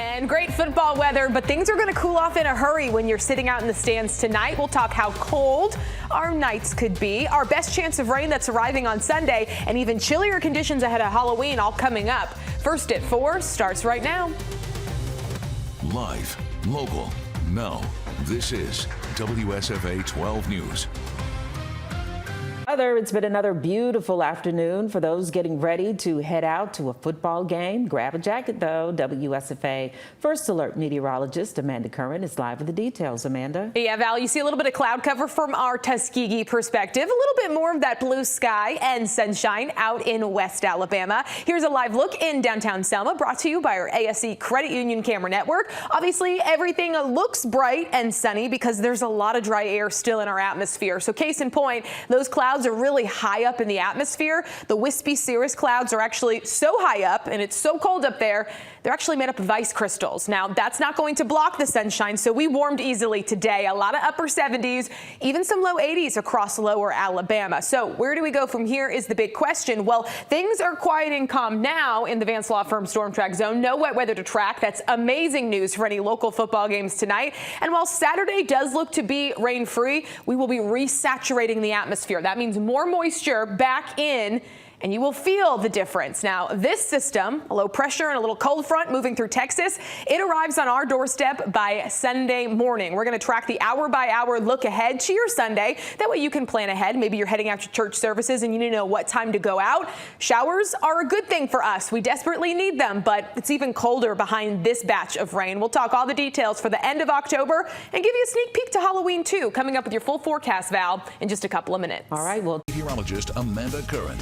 And great football weather, but things are going to cool off in a hurry when you're sitting out in the stands tonight. We'll talk how cold our nights could be, our best chance of rain that's arriving on Sunday, and even chillier conditions ahead of Halloween all coming up. First at 4 starts right now. Live, local, now. This is WSFA 12 News. It's been another beautiful afternoon for those getting ready to head out to a football game. Grab a jacket, though. WSFA First Alert meteorologist Amanda Curran is live with the details. Amanda? Yeah, Val, you see a little bit of cloud cover from our Tuskegee perspective. A little bit more of that blue sky and sunshine out in West Alabama. Here's a live look in downtown Selma, brought to you by our ASC Credit Union Camera Network. Obviously, everything looks bright and sunny because there's a lot of dry air still in our atmosphere. So case in point, those clouds are really high up in the atmosphere. The wispy cirrus clouds are actually so high up and it's so cold up there, they're actually made up of ice crystals. Now, that's not going to block the sunshine, so we warmed easily today. A lot of upper 70s, even some low 80s across lower Alabama. So where do we go from here is the big question. Well, things are quiet and calm now in the Vance Law Firm Storm Track Zone. No wet weather to track. That's amazing news for any local football games tonight. And while Saturday does look to be rain-free, we will be resaturating the atmosphere. That means more moisture back in, and you will feel the difference. Now, this system, a low pressure and a little cold front moving through Texas, it arrives on our doorstep by Sunday morning. We're going to track the hour-by-hour look ahead to your Sunday. That way you can plan ahead. Maybe you're heading out to church services and you need to know what time to go out. Showers are a good thing for us. We desperately need them, but it's even colder behind this batch of rain. We'll talk all the details for the end of October and give you a sneak peek to Halloween, too, coming up with your full forecast, Val, in just a couple of minutes. All right, well, Meteorologist Amanda Curran.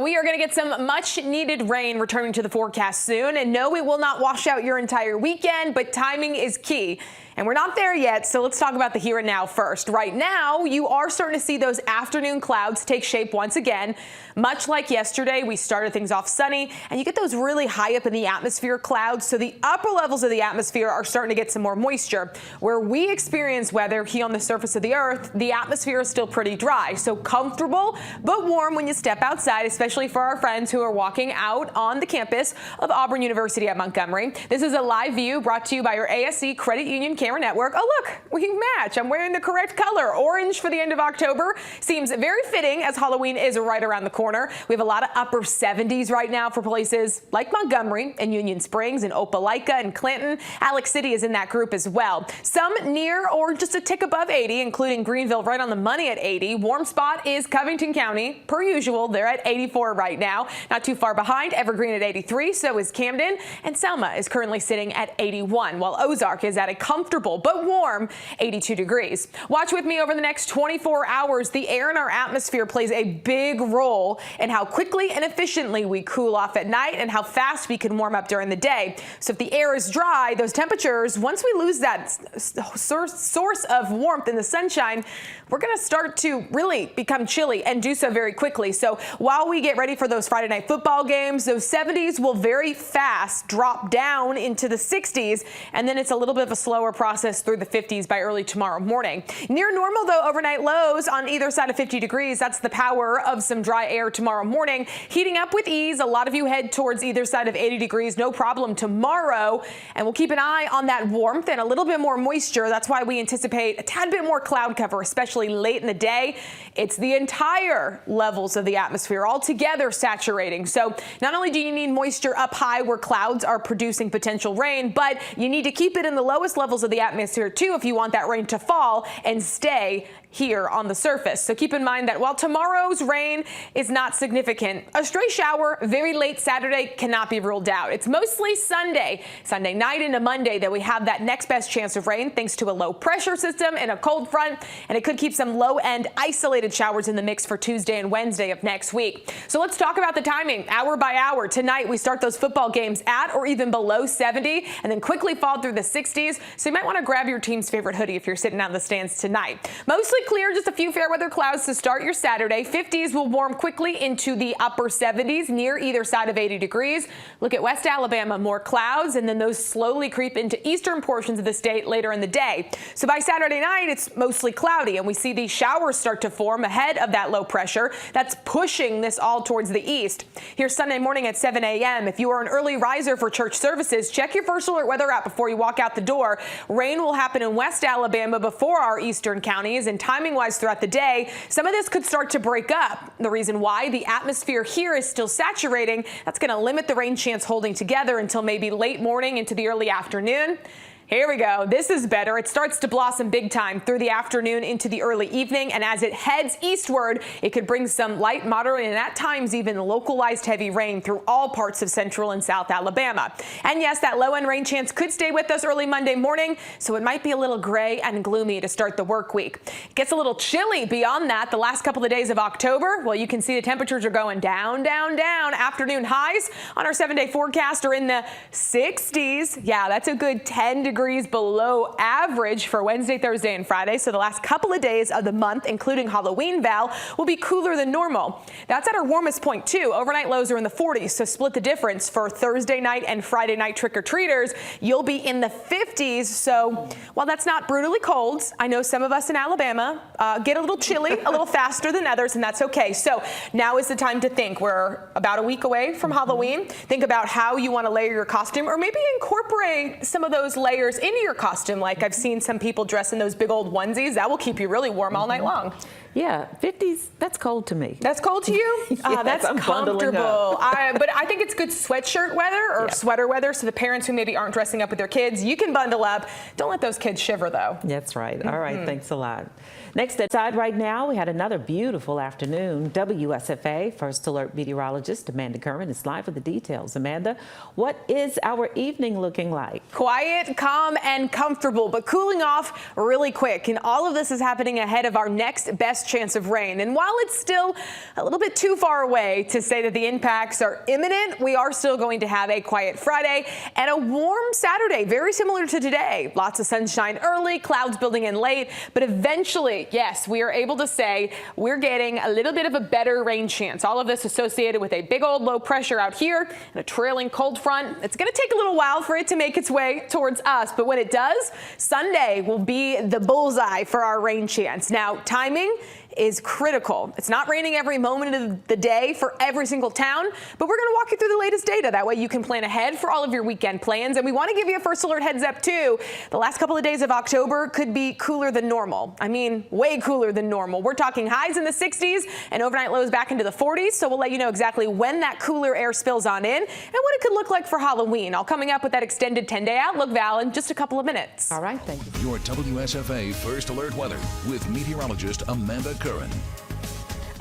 We are going to get some much needed rain returning to the forecast soon. And no, it will not wash out your entire weekend, but timing is key. And we're not there yet, so let's talk about the here and now first. Right now, you are starting to see those afternoon clouds take shape once again. Much like yesterday, we started things off sunny, and you get those really high up in the atmosphere clouds, so the upper levels of the atmosphere are starting to get some more moisture. Where we experience weather here on the surface of the earth, the atmosphere is still pretty dry, so comfortable but warm when you step outside, especially for our friends who are walking out on the campus of Auburn University at Montgomery. This is a live view brought to you by our ASC Credit Union Camera Network. Oh, look, we match. I'm wearing the correct color. Orange for the end of October. Seems very fitting as Halloween is right around the corner. We have a lot of upper 70s right now for places like Montgomery and Union Springs and Opelika and Clinton. Alex City is in that group as well. Some near or just a tick above 80, including Greenville right on the money at 80. Warm spot is Covington County. Per usual, they're at 84 right now. Not too far behind, Evergreen at 83. So is Camden. And Selma is currently sitting at 81, while Ozark is at a comfortable but warm 82 degrees. Watch with me over the next 24 hours. The air in our atmosphere plays a big role in how quickly and efficiently we cool off at night and how fast we can warm up during the day. So if the air is dry, those temperatures, once we lose that source of warmth in the sunshine, we're going to start to really become chilly and do so very quickly. So while we get ready for those Friday night football games, those 70s will very fast drop down into the 60s, and then it's a little bit of a slower process through the 50s by early tomorrow morning. Near normal, though, overnight lows on either side of 50 degrees. That's the power of some dry air tomorrow morning. Heating up with ease. A lot of you head towards either side of 80 degrees. No problem tomorrow. And we'll keep an eye on that warmth and a little bit more moisture. That's why we anticipate a tad bit more cloud cover, especially late in the day. It's the entire levels of the atmosphere all together saturating. So not only do you need moisture up high where clouds are producing potential rain, but you need to keep it in the lowest levels of the atmosphere too if you want that rain to fall and stay here on the surface. So keep in mind that while tomorrow's rain is not significant, a stray shower very late Saturday cannot be ruled out. It's mostly Sunday night into Monday that we have that next best chance of rain thanks to a low pressure system and a cold front, and it could keep some low end isolated showers in the mix for Tuesday and Wednesday of next week. So let's talk about the timing hour by hour. Tonight we start those football games at or even below 70 and then quickly fall through the 60s. So you might want to grab your team's favorite hoodie if you're sitting out in the stands tonight. Mostly clear, just a few fair weather clouds to start your Saturday. 50s will warm quickly into the upper 70s near either side of 80 degrees. Look at West Alabama, more clouds, and then those slowly creep into eastern portions of the state later in the day. So by Saturday night, it's mostly cloudy, and we see these showers start to form ahead of that low pressure that's pushing this all towards the east. Here's Sunday morning at 7 a.m. If you are an early riser for church services, check your First Alert weather app before you walk out the door. Rain will happen in West Alabama before our eastern counties, and timing-wise throughout the day, some of this could start to break up. The reason why, the atmosphere here is still saturating. That's going to limit the rain chance holding together until maybe late morning into the early afternoon. Here we go. This is better. It starts to blossom big time through the afternoon into the early evening, and as it heads eastward, it could bring some light, moderate, and at times even localized heavy rain through all parts of central and south Alabama. And yes, that low-end rain chance could stay with us early Monday morning, so it might be a little gray and gloomy to start the work week. It gets a little chilly beyond that the last couple of days of October. Well, you can see the temperatures are going down, down, down. Afternoon highs on our 7-day forecast are in the 60s. Yeah, that's a good 10 degrees below average for Wednesday, Thursday, and Friday. So the last couple of days of the month, including Halloween, Val, will be cooler than normal. That's at our warmest point, too. Overnight lows are in the 40s, so split the difference for Thursday night and Friday night trick-or-treaters. You'll be in the 50s, so while that's not brutally cold, I know some of us in Alabama get a little chilly, a little faster than others, and that's okay. So now is the time to think. We're about a week away from Halloween. Think about how you want to layer your costume, or maybe incorporate some of those layers into your costume. Like I've seen some people dress in those big old onesies. That will keep you really warm all night long. Yeah, 50s, that's cold to me. That's cold to you? Yes, that's I'm comfortable. But I think it's good sweatshirt weather or sweater weather. So the parents who maybe aren't dressing up with their kids, you can bundle up. Don't let those kids shiver, though. That's right. All right, thanks a lot. Next outside right now, we had another beautiful afternoon. WSFA First Alert meteorologist Amanda Curran is live with the details. Amanda, what is our evening looking like? Quiet, calm, and comfortable, but cooling off really quick. And all of this is happening ahead of our next best chance of rain. And while it's still a little bit too far away to say that the impacts are imminent, we are still going to have a quiet Friday and a warm Saturday, very similar to today. Lots of sunshine early, clouds building in late, but eventually, yes, we are able to say we're getting a little bit of a better rain chance. All of this associated with a big old low pressure out here and a trailing cold front. It's going to take a little while for it to make its way towards us, but when it does, Sunday will be the bullseye for our rain chance. Now, timing is critical. It's not raining every moment of the day for every single town, but we're going to walk you through the latest data. That way you can plan ahead for all of your weekend plans. And we want to give you a First Alert heads up too. The last couple of days of October could be cooler than normal. I mean, way cooler than normal. We're talking highs in the 60s and overnight lows back into the 40s. So we'll let you know exactly when that cooler air spills on in and what it could look like for Halloween. All coming up with that extended 10-day outlook, Val, in just a couple of minutes. All right, thank you. Your WSFA First Alert weather with meteorologist Amanda Curran.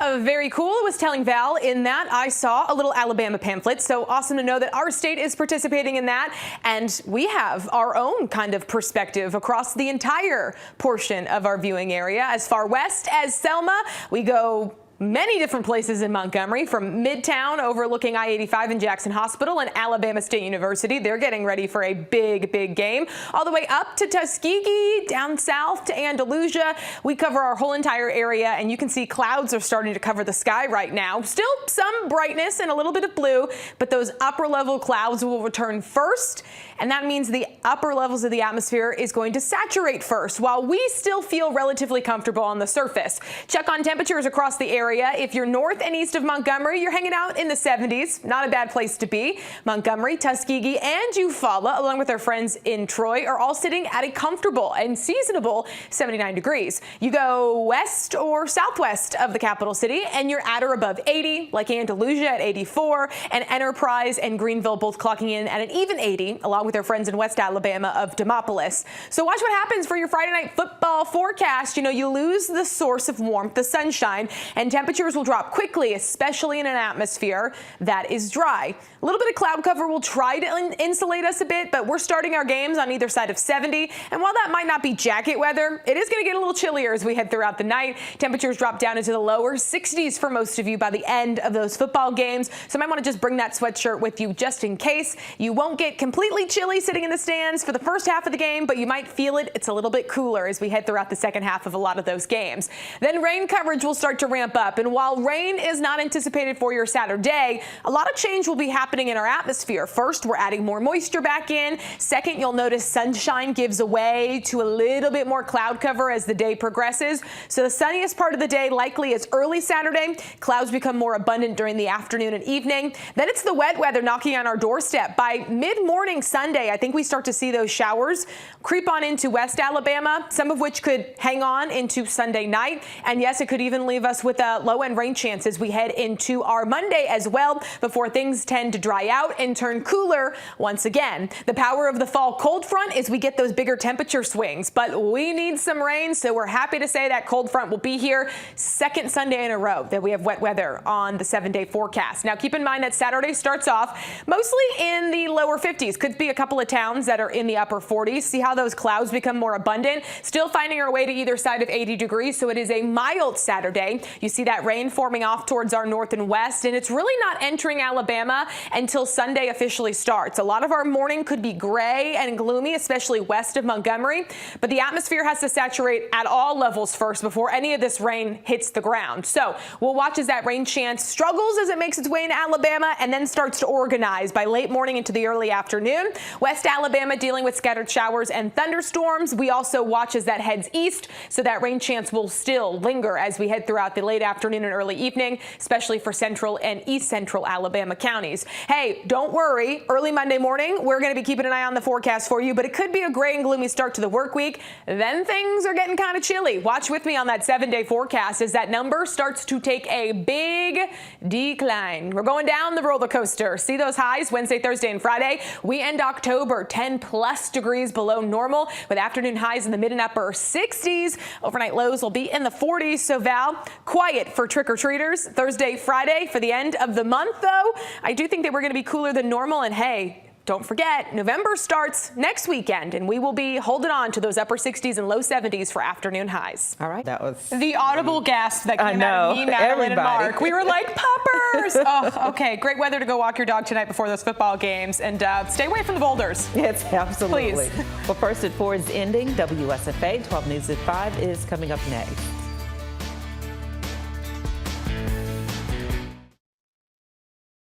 Very cool. I was telling Val in that I saw a little Alabama pamphlet. So awesome to know that our state is participating in that. And we have our own kind of perspective across the entire portion of our viewing area. As far west as Selma, we go many different places in Montgomery, from Midtown overlooking I-85 and Jackson Hospital and Alabama State University. They're getting ready for a big, big game. All the way up to Tuskegee, down south to Andalusia. We cover our whole entire area, and you can see clouds are starting to cover the sky right now. Still some brightness and a little bit of blue, but those upper level clouds will return first, and that means the upper levels of the atmosphere is going to saturate first, while we still feel relatively comfortable on the surface. Check on temperatures across the area. If you're north and east of Montgomery, you're hanging out in the 70s. Not a bad place to be. Montgomery, Tuskegee, and Eufaula, along with our friends in Troy, are all sitting at a comfortable and seasonable 79 degrees. You go west or southwest of the capital city, and you're at or above 80, like Andalusia at 84, and Enterprise and Greenville both clocking in at an even 80, along with our friends in West Alabama of Demopolis. So watch what happens for your Friday night football forecast. You know, you lose the source of warmth, the sunshine, and temperatures will drop quickly, especially in an atmosphere that is dry. A little bit of cloud cover will try to insulate us a bit, but we're starting our games on either side of 70. And while that might not be jacket weather, it is going to get a little chillier as we head throughout the night. Temperatures drop down into the lower 60s for most of you by the end of those football games. So you might want to just bring that sweatshirt with you just in case. You won't get completely chilly sitting in the stands for the first half of the game, but you might feel it. It's a little bit cooler as we head throughout the second half of a lot of those games. Then rain coverage will start to ramp up. And while rain is not anticipated for your Saturday, a lot of change will be happening in our atmosphere. First, we're adding more moisture back in. Second, you'll notice sunshine gives away to a little bit more cloud cover as the day progresses. So the sunniest part of the day likely is early Saturday. Clouds become more abundant during the afternoon and evening. Then it's the wet weather knocking on our doorstep. By mid-morning Sunday, I think we start to see those showers creep on into West Alabama, some of which could hang on into Sunday night. And yes, it could even leave us with a low-end rain chance as we head into our Monday as well, before things tend to dry out and turn cooler once again. The power of the fall cold front is we get those bigger temperature swings, but we need some rain, so we're happy to say that cold front will be here second Sunday in a row that we have wet weather on the 7-day forecast. Now keep in mind that Saturday starts off mostly in the lower 50s. Could be a couple of towns that are in the upper 40s. See how those clouds become more abundant. Still finding our way to either side of 80 degrees, so it is a mild Saturday. You see that rain forming off towards our north and west, and it's really not entering Alabama until Sunday officially starts. A lot of our morning could be gray and gloomy, especially west of Montgomery, but the atmosphere has to saturate at all levels first before any of this rain hits the ground. So we'll watch as that rain chance struggles as it makes its way into Alabama and then starts to organize by late morning into the early afternoon. West Alabama dealing with scattered showers and thunderstorms. We also watch as that heads east, so that rain chance will still linger as we head throughout the late afternoon and early evening, especially for central and east central Alabama counties. Hey, don't worry. Early Monday morning, we're going to be keeping an eye on the forecast for you, but it could be a gray and gloomy start to the work week. Then things are getting kind of chilly. Watch with me on that 7-day forecast as that number starts to take a big decline. We're going down the roller coaster. See those highs Wednesday, Thursday, and Friday. We end October 10+ degrees below normal with afternoon highs in the mid and upper 60s. Overnight lows will be in the 40s. So Val, quiet for trick-or-treaters Thursday, Friday for the end of the month, though. I do think that we're going to be cooler than normal. And hey, don't forget, November starts next weekend, and we will be holding on to those upper 60s and low 70s for afternoon highs. All right. That was the audible gasp that came out of me, Madeline, and Mark. We were like, puppers! Oh, okay. Great weather to go walk your dog tonight before those football games, and stay away from the boulders. Yes, absolutely. Please. Well, First at 4 is ending. WSFA 12 News at 5 is coming up next.